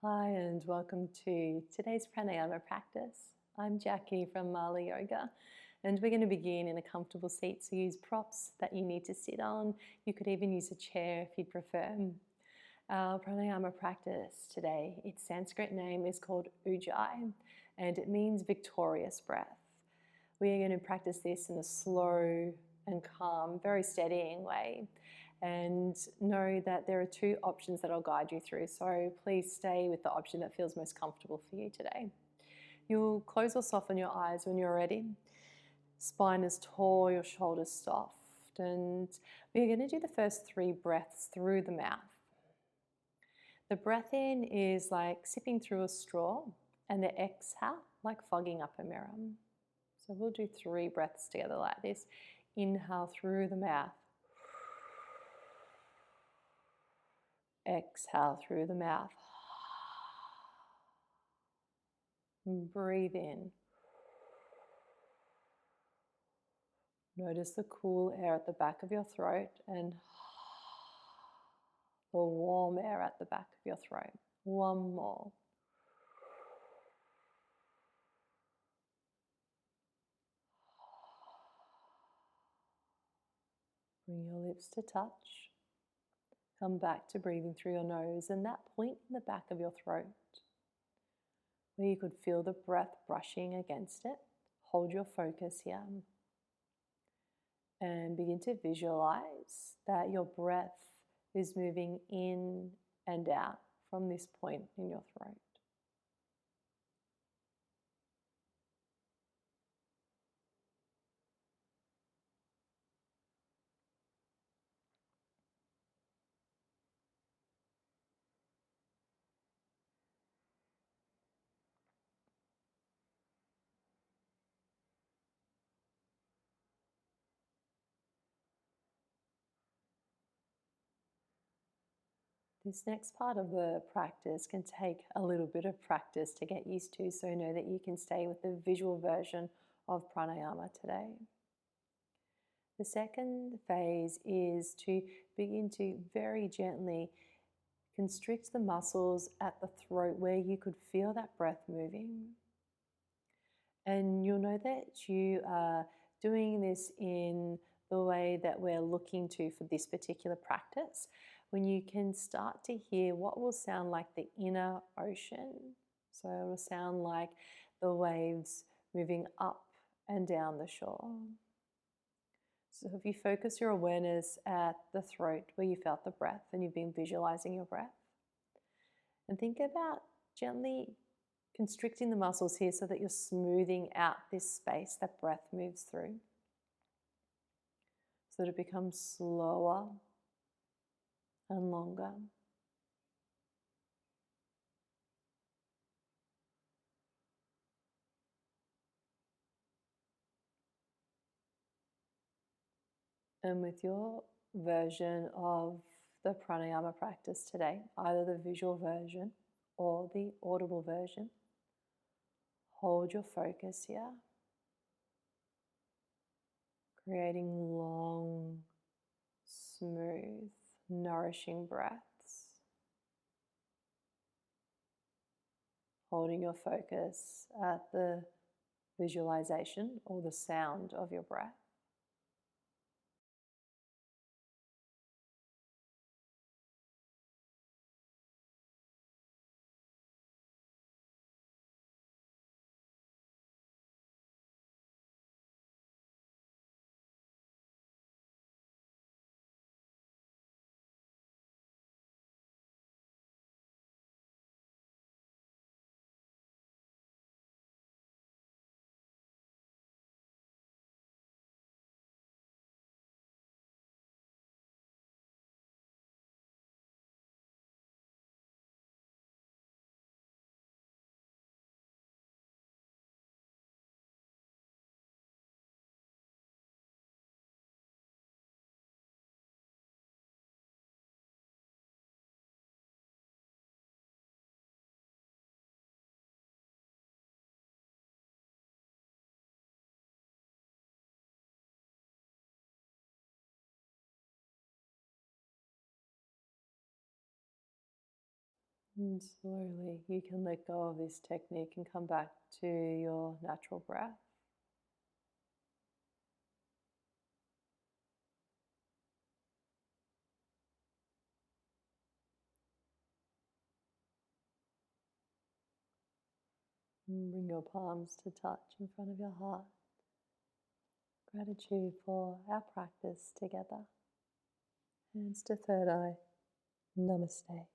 Hi and welcome to today's pranayama practice. I'm Jackie from Mala Yoga and we're going to begin in a comfortable seat, so use props that you need to sit on. You could even use a chair if you'd prefer. Our pranayama practice today, its Sanskrit name is called Ujjayi and it means victorious breath. We are going to practice this in a slow and calm, very steadying way. And know that there are two options that I'll guide you through. So please stay with the option that feels most comfortable for you today. You'll close or soften your eyes when you're ready. Spine is tall, your shoulders soft. And we're going to do the first 3 breaths through the mouth. The breath in is like sipping through a straw, and the exhale like fogging up a mirror. So we'll do 3 breaths together like this. Inhale through the mouth. Exhale through the mouth. And breathe in. Notice the cool air at the back of your throat and the warm air at the back of your throat. One more. Bring your lips to touch. Come back to breathing through your nose and that point in the back of your throat where you could feel the breath brushing against it. Hold your focus here and begin to visualize that your breath is moving in and out from this point in your throat. This next part of the practice can take a little bit of practice to get used to, so know that you can stay with the visual version of pranayama today. The second phase is to begin to very gently constrict the muscles at the throat where you could feel that breath moving. And you'll know that you are doing this in the way that we're looking to for this particular practice, when you can start to hear what will sound like the inner ocean. So it will sound like the waves moving up and down the shore. So if you focus your awareness at the throat where you felt the breath and you've been visualizing your breath, and think about gently constricting the muscles here so that you're smoothing out this space that breath moves through, so that it becomes slower and longer. And with your version of the pranayama practice today, either the visual version or the audible version, hold your focus here, creating long, smooth, nourishing breaths. Holding your focus at the visualization or the sound of your breath. And slowly you can let go of this technique and come back to your natural breath. And bring your palms to touch in front of your heart. Gratitude for our practice together. Hands to third eye. Namaste.